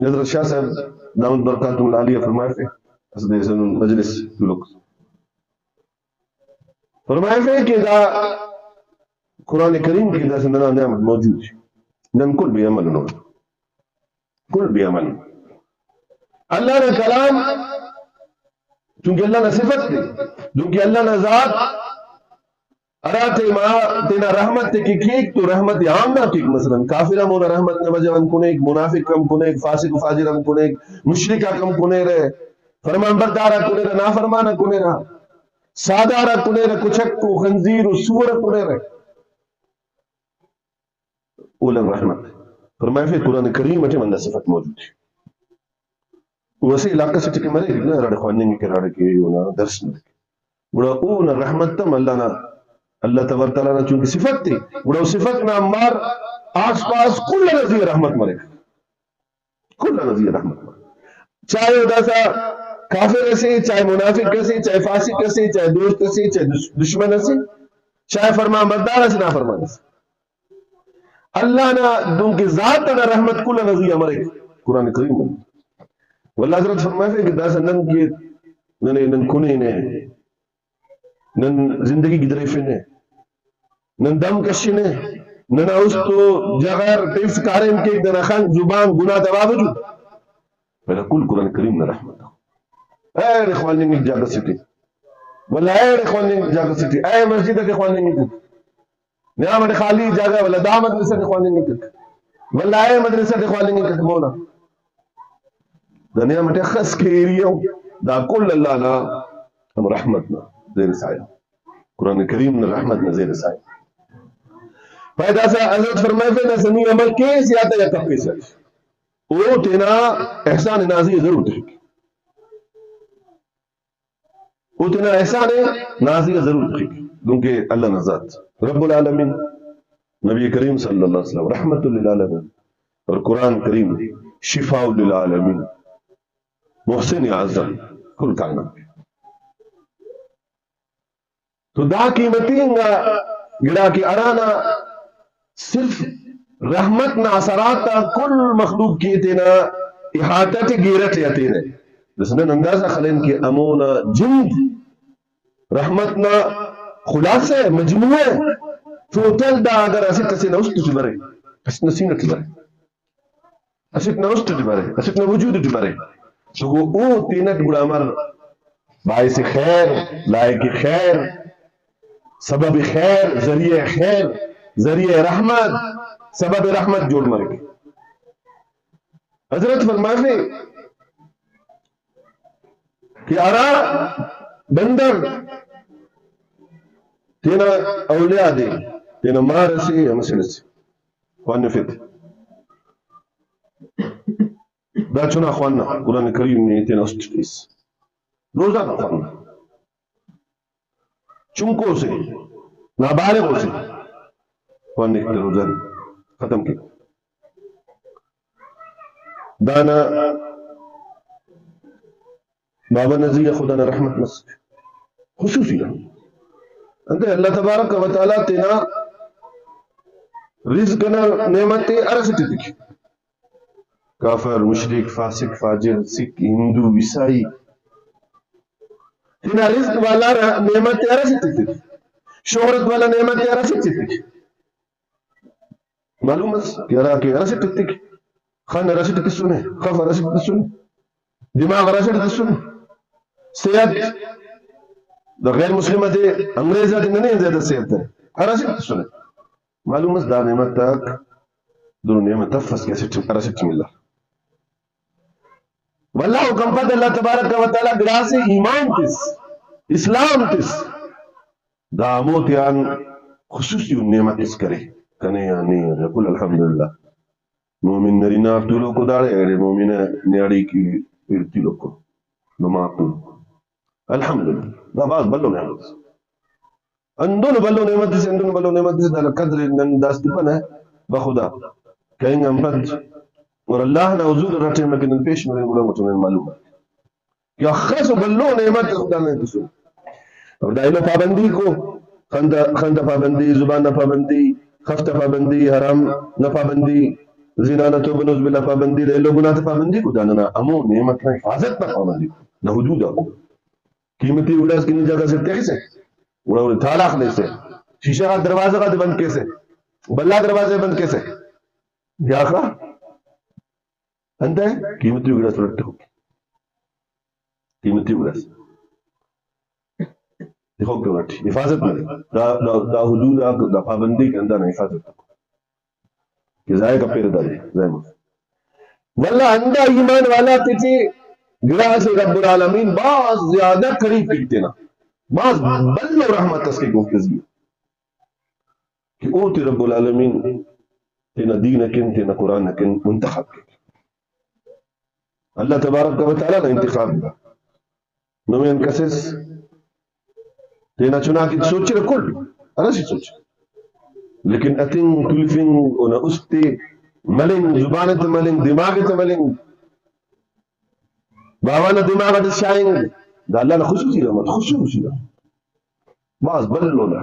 حضرت شاہ صاحب دامت برکاتہم العالیہ فرمائے تھے اسد سن مجلس لوگ فرمائے تھے کہ دا قرآن کریم کی دا سندنا نعمت موجود ہے نن کل بھی عمل نو کل بھی عمل اللہ نے کلام چونکہ اللہ نے صفت دی چونکہ اللہ نے ذات اراتے ما تینا رحمت تے کی کیک تو رحمت عام نہ کیک مثلا کافرہ مونا رحمت نے وجہ کنے ایک منافق کم کنے ایک فاسق و فاجر کنے ایک مشرکہ کم کنے رہے فرمان بردارہ کنے رہے نافرمانہ کنے رہا سادارہ کنے رہے کچھک و خنزیر و سور کنے رہے اولم رحمت فرمائے پھر قرآن کریم اٹھے مندہ صفت موجود ہے ویسے علاقہ سے ٹکے مرے گا رڑ خوانیں گے کہ رڑ کے درس نہ بڑا اون رحمت تم اللہ تبارک تعالیٰ نے چونکہ صفت تھی بڑا صفت میں امار آس پاس کل نظیر رحمت مرے کل نظیر رحمت مرے چاہے ادا سا کافر سے چاہے منافق سے چاہے فاسق سے چاہے دوست سے چاہے دشمن سے چاہے فرمان بردار سے نہ فرمان سے اللہ نے دن کی ذات نے رحمت کل نظیر مرے قرآن کریم میں واللہ حضرت فرمائے کہ داسا نن کی نن کنے نے نن زندگی کی دریفے نے نن دم کشی نے نن اوستو جغیر ٹیفس کارن کے دن خان زبان گناہ دباب جو پہلا کل قرآن کریم نے رحمت اے اخوانی میں جاگہ سٹی واللہ اے اخوانی میں جاگہ سٹی اے مسجد کے اخوانی میں نعمت خالی جاگہ واللہ دا مدرسہ کے اخوانی میں واللہ اے مدرسہ کے اخوانی میں مولا دنیا میں خس کے ایریوں دا کل اللہ نا ہم رحمتنا زیر سایہ قرآن کریم نے رحمتنا زیر سایہ فائدہ سا حضرت فرمائے فینا سنی عمل کیس یا تا یا کپی سے او تینا احسان نازی ضرور تھی او تینا احسان نازی ضرور تھی کیونکہ اللہ نزاد رب العالمین نبی کریم صلی اللہ علیہ وسلم رحمت للعالمین اور قرآن کریم شفاء للعالمین محسن اعظم کل کائنات تو دا قیمتیں گڑا کی ارانا صرف رحمت نہ اثرات کل مخلوق کی تینا احاطت گیرت یا تینے جس نے اندازہ خلین کی امونا جند رحمت نہ خلاصے مجموعے ٹوٹل دا اگر اسی کسی نہ اس تجھ برے اسی نسینہ تجھ برے اسی نہ اس تجھ برے اسی نہ وجود تجھ برے تو وہ تینت بڑا مر باعث خیر لائق خیر سبب خیر ذریعہ رحمت سبب رحمت جوڑ مر گئی حضرت فرمائے کہ ارا بندر تینا اولیاء دے تینا مار سے مسئلہ سے خوانفت دا چنا خوانا قرآن کریم نے تینا استفیس روزانہ خوانا چنکوں سے نابالغوں سے خوانے کے روزانہ ختم کی دانا بابا نزیہ خدا نے رحمت نصف خصوصی رحمت انتے اللہ تبارک و تعالیٰ تینا رزق نعمت ارسٹی دکھی کافر مشرک فاسق فاجر سکھ ہندو عیسائی تینا رزق والا نعمت ارسٹی دکھی شہرت والا نعمت ارسٹی دکھی معلوم ہے کہ ارسٹی دکھی خان ارسٹی دکھی سنے خف ارسٹی دکھی سنے دماغ ارسٹی دکھی سنے صحت دا غیر مسلمت انگریزہ دن نہیں زیادہ صحت ہے ارسٹی دکھی سنے معلوم ہے دا نعمت تک دونوں نعمت تفس کیسے ارسٹی ملا واللہ حکم پد اللہ تبارک و تعالی گراس ایمان تس اسلام تس دامو تیان خصوصی نعمت اس کرے کنے یا نہیں قل الحمدللہ مومن نرینا افتولو کو داڑے اگر مومن نیاڑی کی ارتولو کو نماتو الحمدللہ دا باز بلو نعمت اندون بلو نعمت سے اندون بلو نعمت سے دا قدر داستی پن ہے بخدا کہیں گے ہم پد اور اللہ نے حضور رٹے مکن پیش مرے بڑا مطمئن معلوم ہے کہ اخص و بلو نعمت خدا نے تسو اور دائلو پابندی کو خندہ پابندی زبان پابندی خفت پابندی حرام نہ پابندی زنا نہ تو بنوز بلا پابندی دے لوگوں نہ پابندی کو داننا امو نعمت نہ حفاظت نہ پابندی نہ حدود کو قیمتی ولاس کی جگہ سے تیخ سے ولا تالاخ لے سے شیشہ کا دروازہ کا بند کیسے بلا دروازے بند کیسے یا کا انت ہے قیمتی ولاس لٹتے ہو قیمتی ولاس دیکھو کیوں نٹھی حفاظت میں دا حدود دا پابندی کے اندر نہ حفاظت کو کہ ضائع کا پیر دارے ضائع واللہ اندہ ایمان والا تیچے گراہ سے رب العالمین بعض زیادہ قریب کیتے نا بعض بلو رحمت اس کے گفتگی کہ اوتی رب العالمین تینا دین کن تینا قرآن کن منتخب کن اللہ تبارک و تعالیٰ نا انتخاب دا نوین کسس تینا چنا کی سوچی رکل ارسی سوچی لیکن اتن تلفن اونا استے ملنگ زبانت ملنگ دماغت ملنگ باوانا دماغت شائنگ دا اللہ نا خصوصی رحمت خصوصی رحمت بعض بلو نا